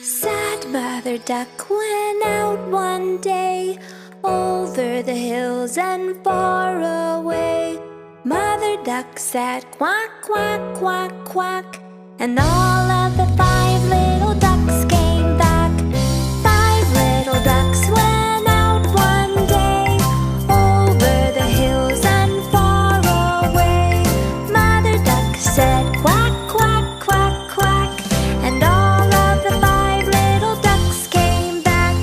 Sad Mother Duck went out one day, over the hills and far away. Mother Duck said quack, quack, quack, quack, and all of the 5 little ducks came back. 5 little ducks went out one day, over the hills and far away. Mother Duck said quack, quack, quack, quack, and all of the 5 little ducks came back.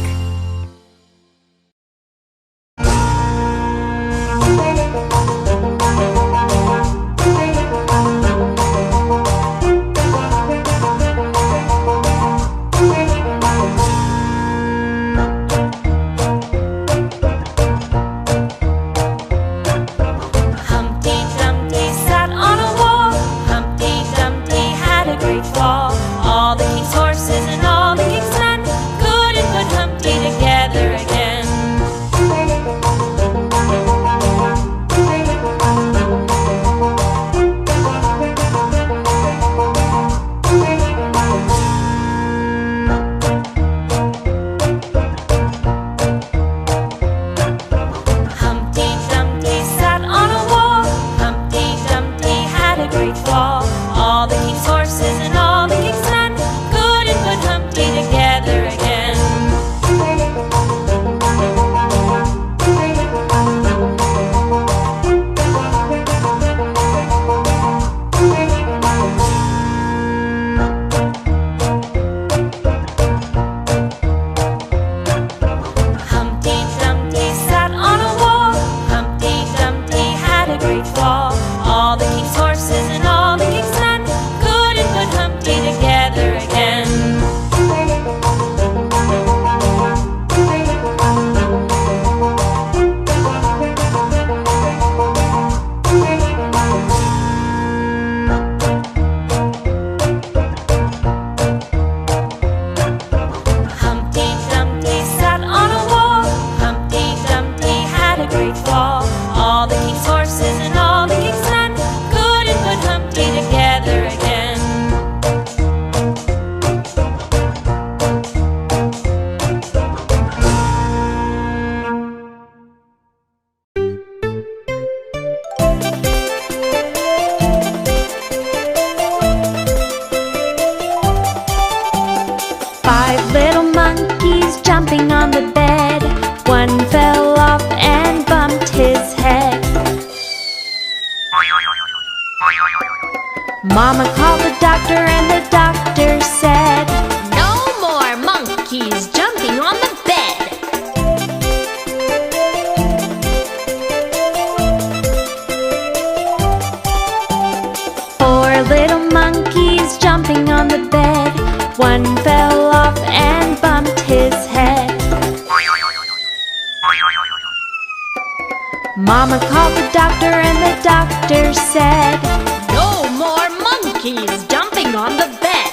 Humpty Dumpty sat on a wall. Humpty Dumpty had a great fall. All the king's horses and all the king's men couldn't put Humpty together again. Humpty Dumpty sat on a wall. Humpty Dumpty had a great fall. All the king's horses and all the king's men couldn't put Humpty together again. Humpty Dumpty sat on a wall. Humpty Dumpty had a great fall. All the king's horses and all the king's men couldn't put Humpty together again. Humpty Dumpty sat on a wall. Humpty Dumpty had a great fall. All the king's horses and all the king's men couldn't put Humpty together again. Five little monkeys jumping on the bed. One fell off and bumped his head. Mama called the doctor and the doctor said, No more monkeys jumping on the bed. "4 little monkeys jumping on the bed. One fell off and bumped his head." Mama called the doctor and the doctor said, No more monkeys jumping on the bed.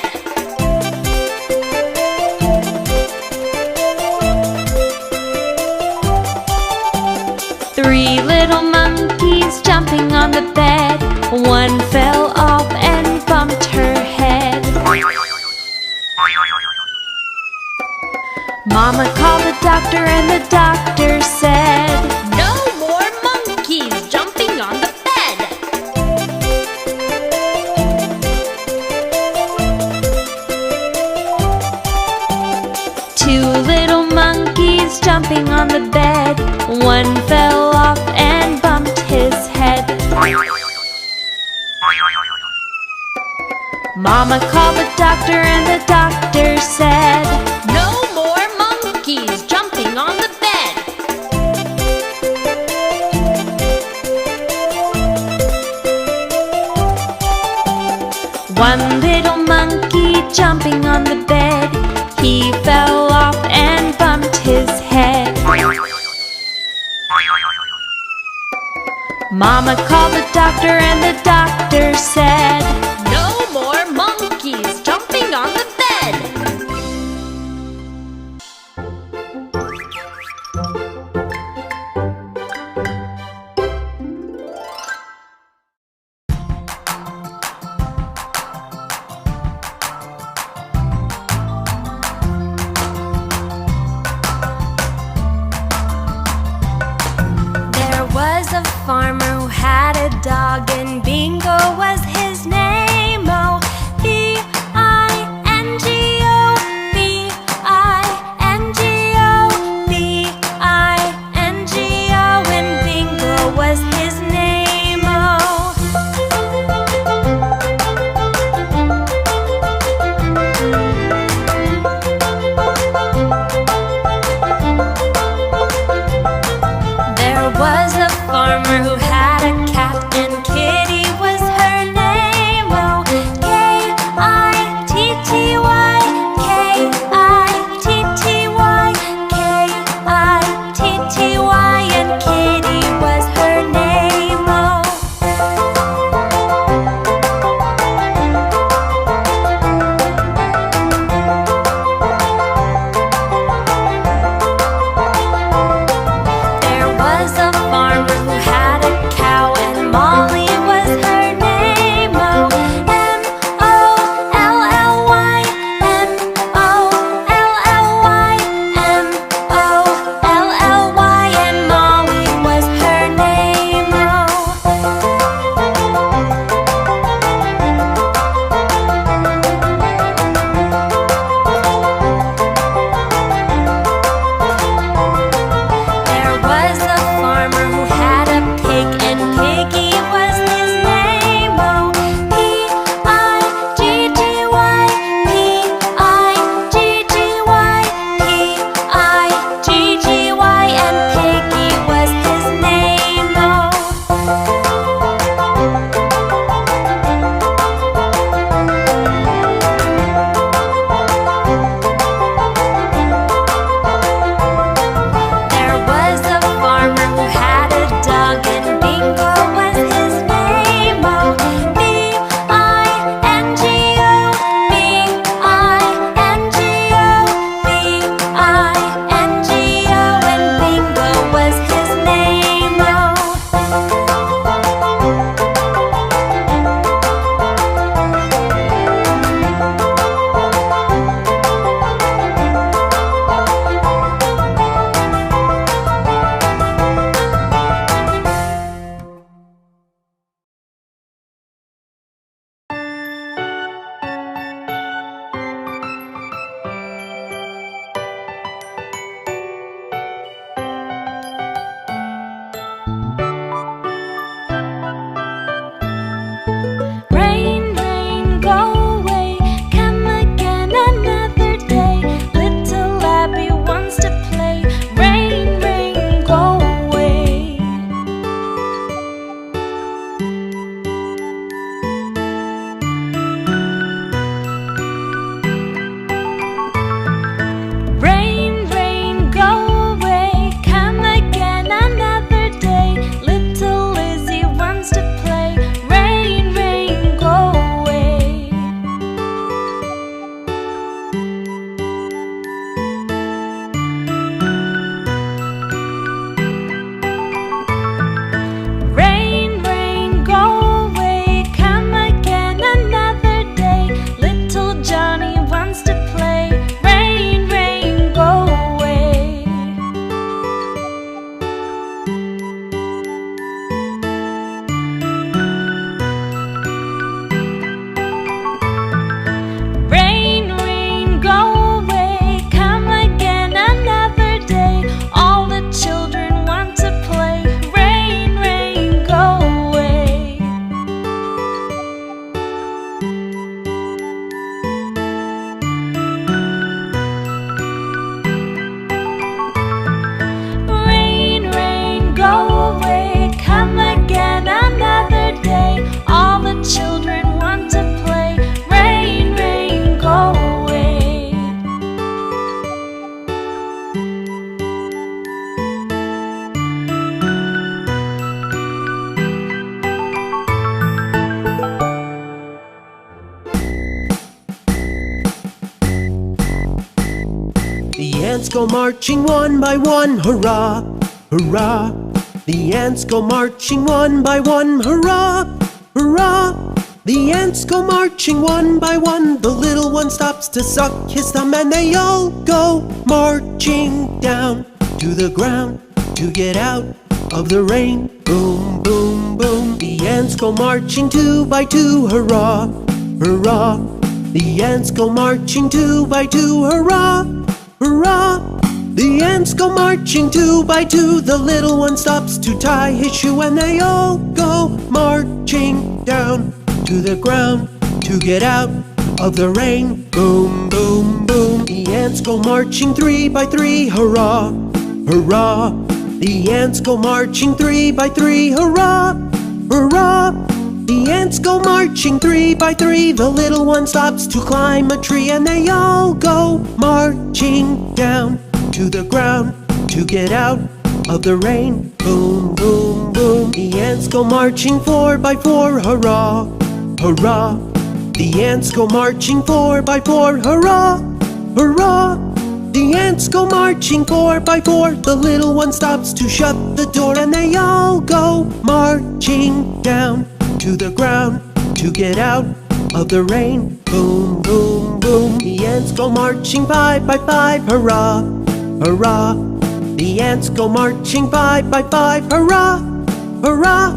"3 little monkeys jumping on the bed. One fell off and bumped her head." Mama called the doctor and the doctor said, No more monkeys jumping on the bed. "2 little monkeys jumping on the bed. One fell off and bumped his head." Mama called the doctor and the doctor said, No more monkeys jumping on the bed. "1 little monkey jumping on the bed. He fell off and bumped his head." Mama called the doctor and the doctor said, No more monkeys jumping on the bed. farmer who had a dog, and Bingo was his name. Oh, B-I-N-G-O, B-I-N-G-O, B-I-N-G-O, and Bingo was his name. Oh. There was a farmer who had a cat, and Kitty was her name. Oh, K-I-T-T-Y, K-I-T-T-Y, K-I-T-T-Y, and Kitty was her name. Oh. There was a farmer who had a cow, and Molly was her name. Oh, M-O-L-L-Y, M-O-L-L-Y, M-O-L-L-Y, and Molly was her name. Oh. There was a farmer who had a pig, and Piggy was his name. Oh, P-I-G-G-Y, P-I-G-G-Y, P-I-G-G-Y, and Piggy was his name. Oh. There was a farmer who had a dog, and Bingo was his name. Oh, B-I-N-G-O, B-I-N-G-O, B-I-N-G-O, and Bingo was his name. Oh. Rain, rain, go away, come again another day. Little Abby wants to play. Rain, rain, go away. Rain, rain, go away, come again another day. Little Lizzie wants to play. Rain, rain, go away. Rain, rain, go away, come again another day. Little Johnny wants to play. Rain, rain, go away. Rain, rain, go away, come again another day. All the children want to play. Rain, rain, go away. Rain, rain, go away, come again another day. All the children want to play. Rain, rain, go away. The ants go marching one by one, hurrah, hurrah. The ants go marching one by one, hurrah, hurrah. The ants go marching one by one. The little one stops to suck his thumb, and they all go marching down to the ground to get out of the rain. Boom, boom, boom. The ants go marching 2 by 2, hurrah, hurrah. The ants go marching 2 by 2, hurrah, hurrah. The ants go marching 2 by 2. The little one stops to tie his shoe, and they all go marching down to the ground to get out of the rain. Boom, boom, boom. The ants go marching 3 by 3, hurrah, hurrah. The ants go marching 3 by 3, hurrah, hurrah. The ants go marching 3 by 3. The little one stops to climb a tree, and they all go marching down to the ground to get out of the rain. Boom, boom, boom. The ants go marching 4 by 4, hurrah, hurrah. The ants go marching 4 by 4, hurrah, hurrah. The ants go marching 4 by 4. The little one stops to shut the door, and they all go marching down to the ground to get out of the rain. Boom, boom, boom. The ants go marching 5 by 5, hurrah, hurrah. The ants go marching 5 by 5, hurrah, hurrah.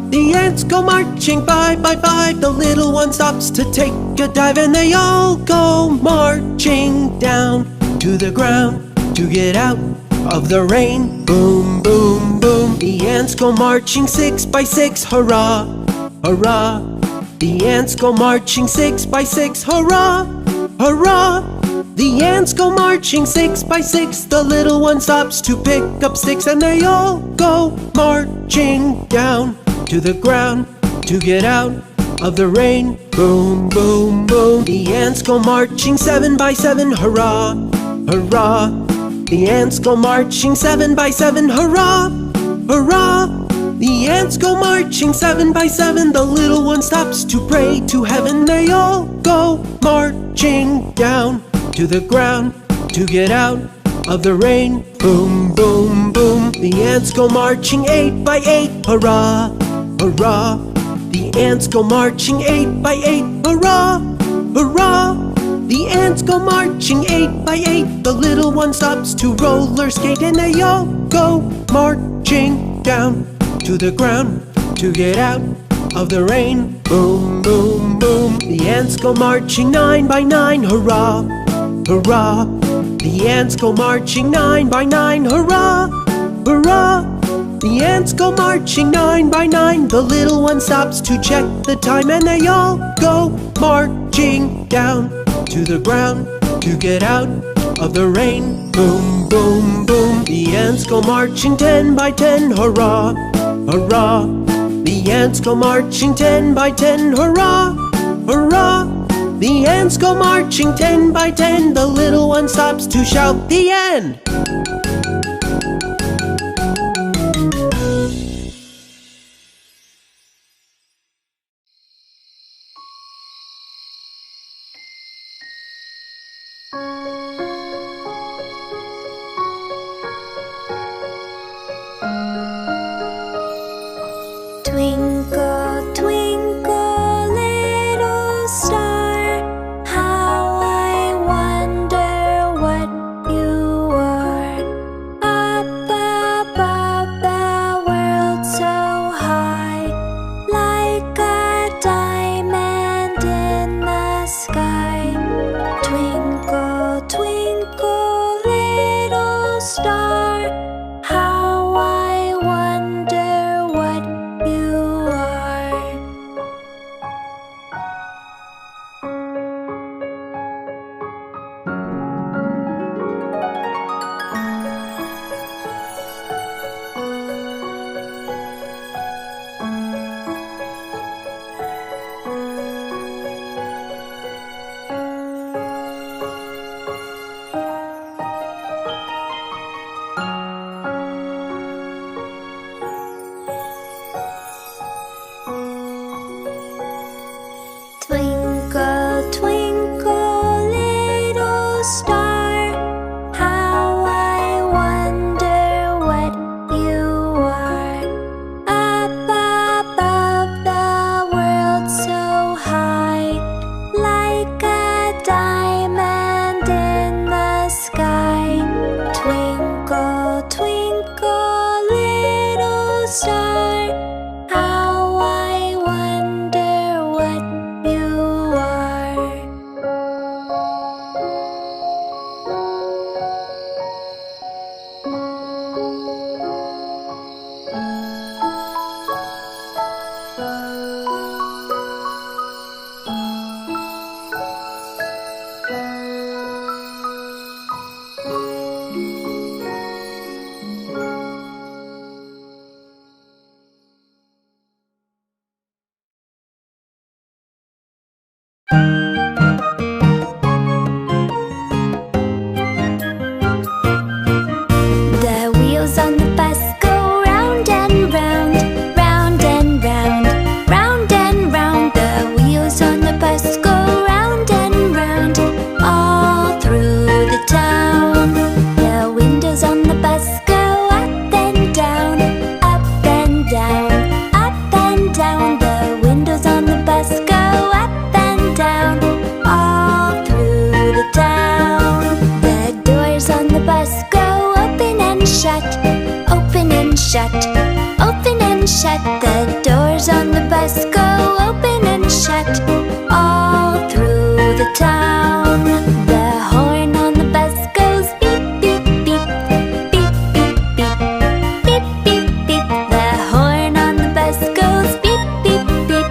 The ants go marching 5 by 5. The little one stops to take a dive, and they all go marching down to the ground to get out of the rain. Boom, boom, boom. The ants go marching 6 by 6, hurrah, hurrah. The ants go marching 6 by 6, hurrah, hurrah. The ants go marching 6 by 6. The little one stops to pick up sticks, and they all go marching down to the ground to get out of the rain. Boom, boom, boom. The ants go marching 7 by 7, hurrah, hurrah. The ants go marching 7 by 7, hurrah, hurrah. The ants go marching 7 by 7. The little one stops to pray to heaven. They all go marching down to the ground to get out of the rain. Boom, boom, boom. The ants go marching 8 by 8, hurrah, hurrah. The ants go marching 8 by 8, hurrah, hurrah. The ants go marching 8 by 8. The little one stops to roller skate, and they all go marching down to the ground to get out of the rain. Boom, boom, boom. The ants go marching 9 by 9, hurrah, hurrah. The ants go marching 9 by 9, hurrah, hurrah. The ants go marching 9 by 9. The little one stops to check the time, and they all go marching down to the ground to get out of the rain. Boom, boom, boom. The ants go marching 10 by 10, hurrah, hurrah. The ants go marching 10 by 10, hurrah, hurrah. The ants go marching 10 by 10. The little one stops to shout the end. Twinkle, twinkle, little star, how I wonder what you are. open and shut. The doors on the bus go open and shut all through the town. The horn on the bus goes beep, beep, beep, beep, beep, beep, beep, beep, beep. The horn on the bus goes beep, beep, beep,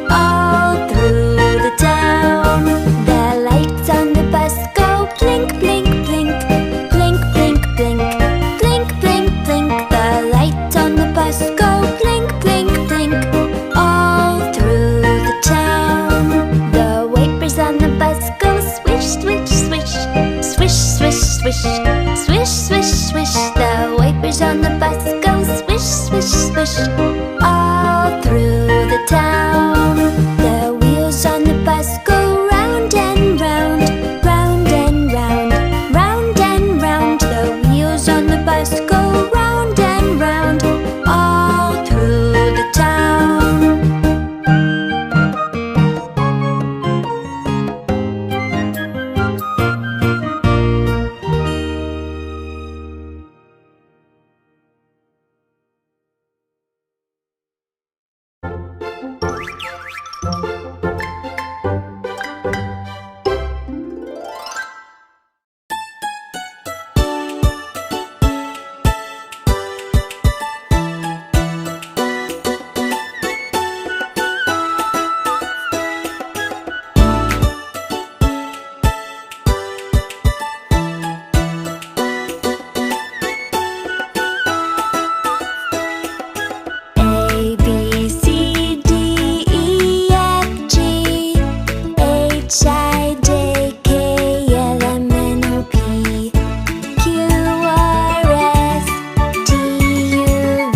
all through the town. The lights on the bus go blink, blink, blink, blink, blink, blink, blink, blink, blink. The lights on the bus go blink, blink, blink, all through the town. The wipers on the bus go swish, swish, swish, swish, swish, swish, swish, swish, swish. The wipers on the bus go swish, swish, swish, all through the town. The wheels on the bus go round and round, round and round, round and round. The wheels on the bus go round and round, all through the town. A, B, C, D, E, F, G, H, I, J, K, L, M, N, O, P, Q, R, S, T, U, V,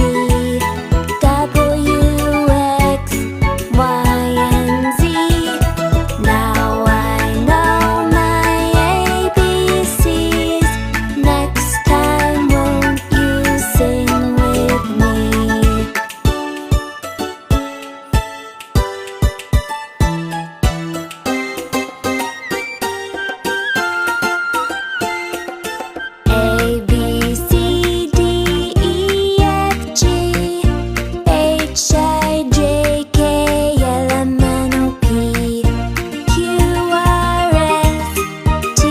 W, X, Y, and Z. Now I know my ABCs. Next time, won't you sing with me? A, B, C, D, E, F, G, H, I, J, K, L, M, N, O, P, Q, R, S, T,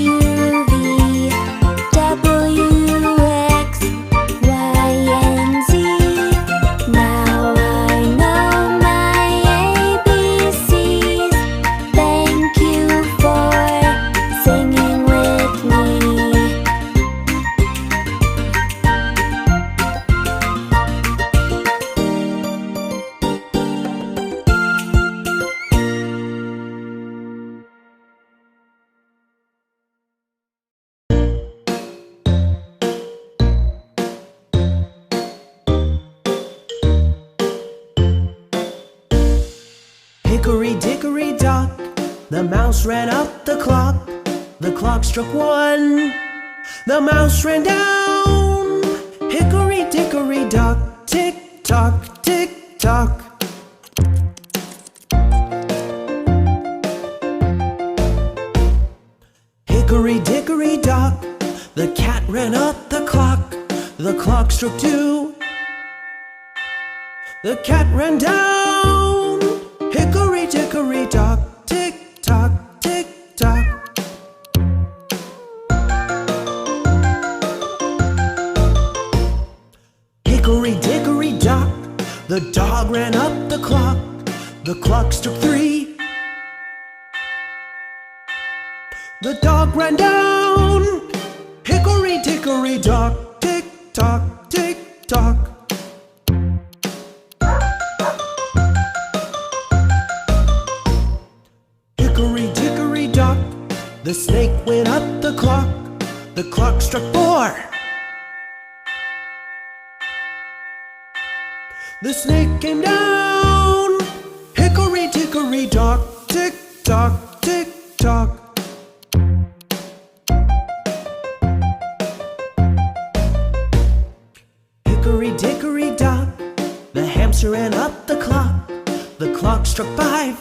U, V, W, X, Y, and Z. Now I know my ABCs. Thank you for singing with me. Hickory dickory dock, the mouse ran up the clock. The clock struck one, the mouse ran down. Hickory dickory dock, tick tock, tick tock. Hickory dickory dock, the cat ran up the clock. The clock struck two, the cat ran down. Hickory dickory dock, tick tock, tick tock. Hickory dickory dock, the dog ran up the clock. The clock struck three, the dog ran down. Hickory dickory dock, tick tock, tick tock. Hickory dickory dock, the snake went up the clock. The clock struck four, the snake came down. Hickory dickory dock, tick tock, tick tock. Hickory dickory dock, the hamster ran up the clock. The clock struck five,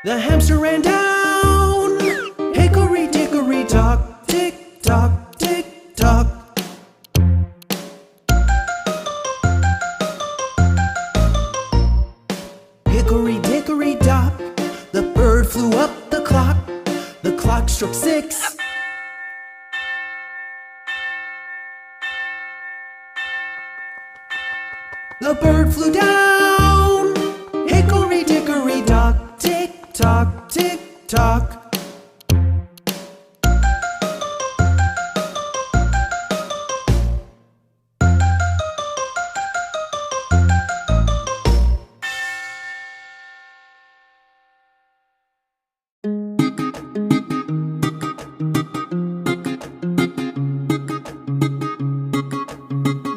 the hamster ran down. Hickory dickory dock, tick struck 6. The bird flew down. Hickory dickory dock, tick tock, tick tock.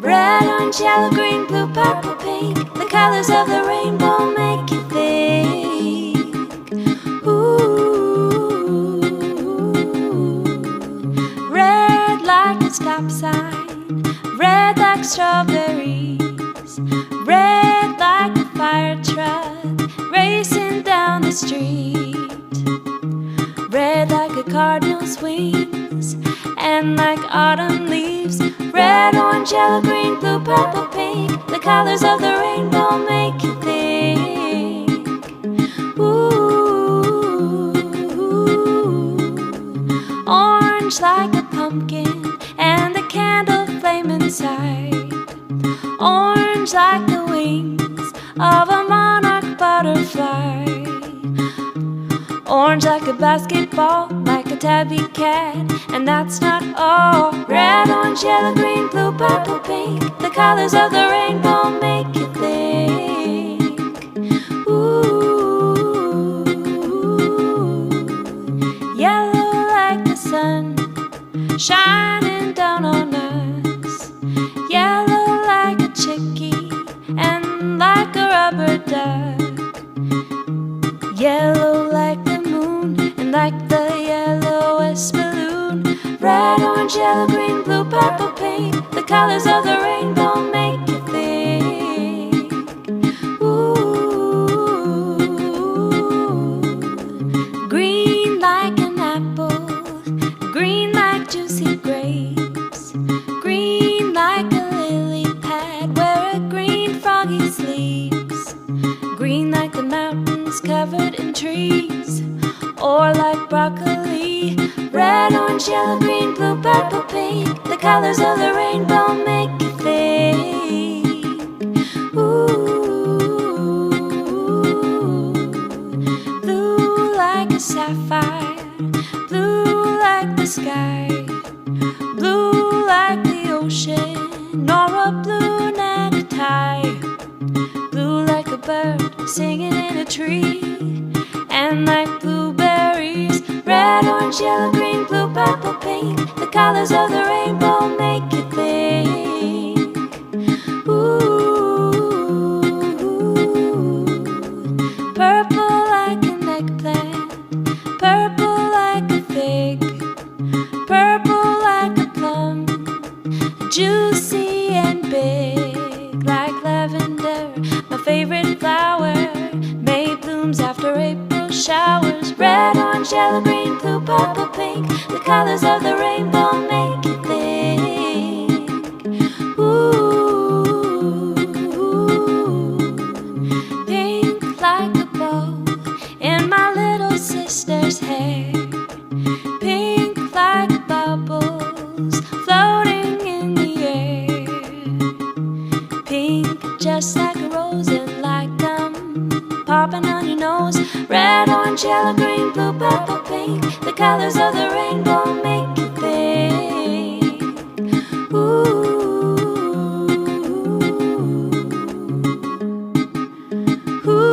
Red, orange, yellow, green, blue, purple, pink. The colors of the rainbow make you think. Ooh. Red like a stop sign, red like strawberries, red like a fire truck racing down the street. Red like a cardinal's wings, and like autumn leaves. Red, orange, yellow, green, blue, purple, pink. The colors of the rainbow make you think. Ooh. Orange like a pumpkin and the candle flame inside. Orange like the wings of a monarch butterfly. Orange like a basketball, like a tabby cat, and that's not all. Red, orange, yellow, green, blue, purple, pink. The colors of the rainbow make you think. Ooh. Yellow like the sun shining down on us. Yellow like a chickie and like a rubber duck. Yellow like the moon and like the yellowest balloon. Red, orange, yellow, green, blue, purple, pink. The colors of the rainbow make you think. Ooh. Green like an apple, green like juicy grapes, green like a lily pad where a green froggy sleeps, green like the mountains covered in trees, or like broccoli. Red, orange, yellow, green, blue, purple, pink. The colors of the rainbow make you think. Ooh. Blue like a sapphire, blue like the sky, blue like the ocean, or a blue necktie. Blue like a bird singing in a tree, and like blueberries. Red, orange, yellow, green, blue, purple, pink. The colors of the rainbow make you think. Ooh. Purple like an eggplant, purple like a fig, purple like a plum, juicy and big like lavender, my favorite flower. May blooms after April showers. Red, orange, yellow, green, blue, purple, pink. The colors of the rainbow make you think. Ooh. Pink like a bow in my little sister's hair. Pink like bubbles floating in the air. Pink just like a rose and like gum popping on your nose. Red, orange, yellow, green, blue, purple, pink. The colors of the rainbow make you think. Ooh. Ooh.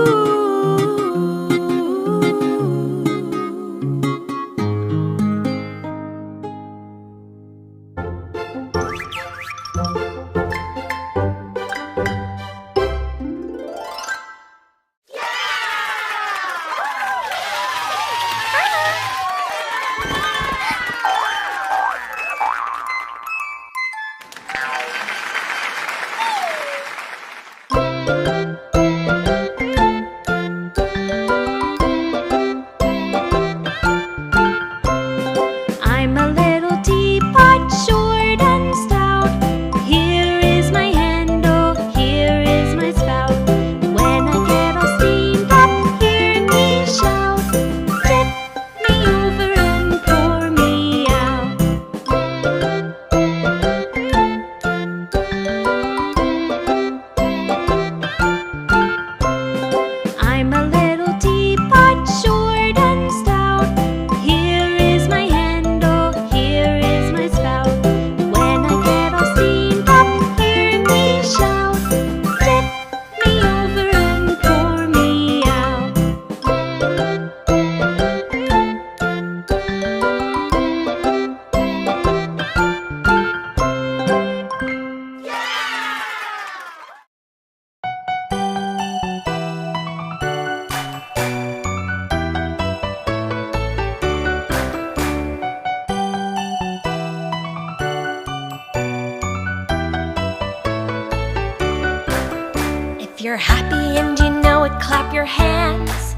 happy and you know it, clap your hands.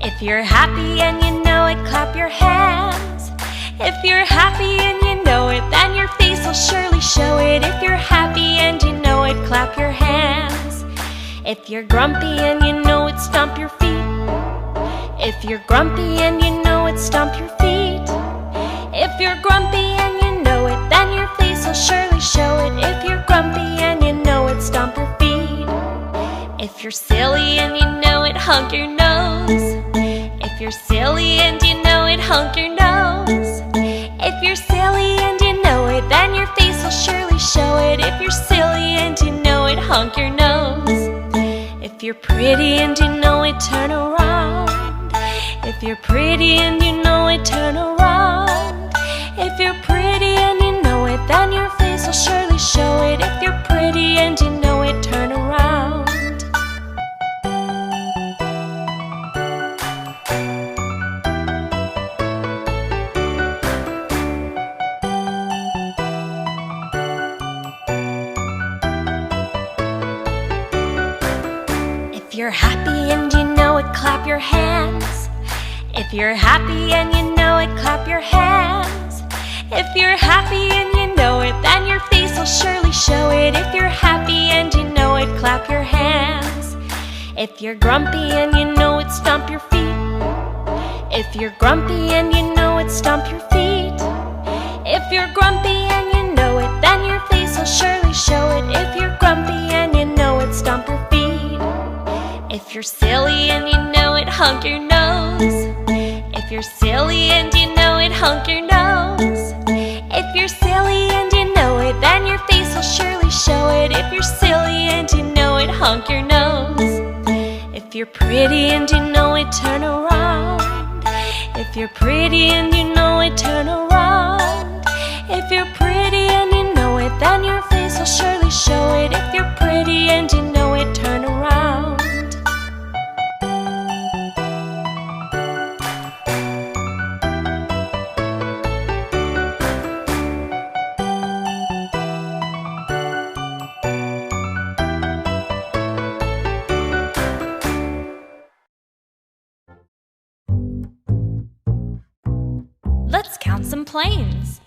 If you're happy and you know it, clap your hands. If you're happy and you know it, then your face will surely show it. If you're happy and you know it, clap your hands. If you're grumpy and you know it, stomp your feet. If you're grumpy and you know it, stomp your feet. If you're grumpy and you know it, then your face will surely show it. If you're grumpy and you know it, stomp your feet. If you're silly and you know it, honk your nose. If you're silly and you know it, honk your nose. If you're silly and you know it, then your face will surely show it. If you're silly and you know it, honk your nose. If you're pretty and you know it, turn around. If you're pretty and you know it, turn around. If you're pretty and you know it, then your face will surely show it. If you're pretty and you know it, turn around. If you're happy and you know it, clap your hands. If you're happy and you know it, clap your hands. If you're happy and you know it, then your face will surely show it. If you're happy and you know it, clap your hands. If you're grumpy and you know it, stomp your feet. If you're grumpy and you know it, stomp your feet. If you're grumpy and you know it, then your face will surely show it. If you're grumpy and you know it, stomp your feet. If you're silly and you know it, honk your nose. If you're silly and you know it, honk your nose. If you're silly and you know it, then your face will surely show it. If you're silly and you know it, honk your nose. If you're pretty and you know it, turn around. If you're pretty and you know it, turn around. If you're pretty and you know it, then your face will surely show it. If you're pretty and you know it, turn around. Let's count some planes.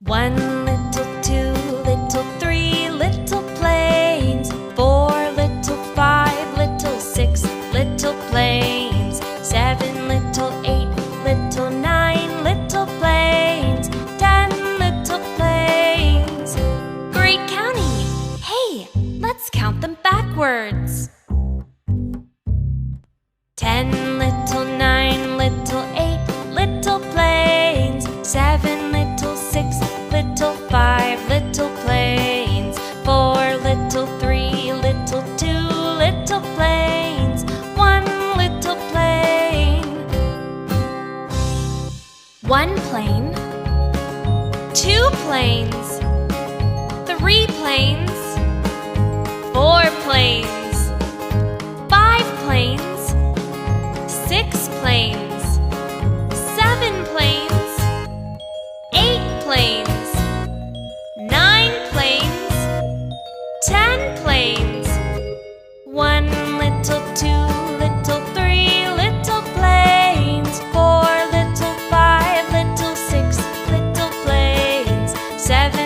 1 little, 2 little, 3 little planes. 4 little, 5 little, 6 little planes. 7 little, 8 little, 9 little planes. 10 little planes. Great counting! Hey, let's count them backwards. 10 little, 9 little, 8 little planes. 7 little, 6 little, 5 little planes. 4 little, 3 little, 2 little planes. 1 little plane. 1 plane. 2 planes. 3 planes. 4 planes. 5 planes. 6 planes. 7 planes. 8 planes. 9 planes. 10 planes. 1 little, 2 little, 3 little planes. 4 little, 5 little, 6 little planes. 7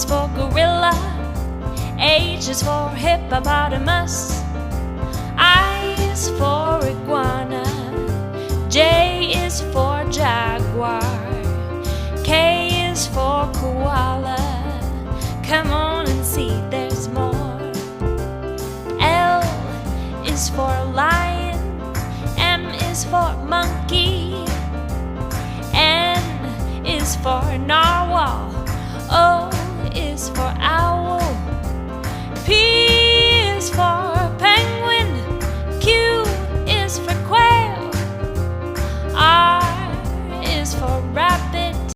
for gorilla. H is for hippopotamus. I is for iguana. J is for jaguar. K is for koala. Come on and see, there's more. L is for lion. M is for monkey. N is for narwhal. O is for owl.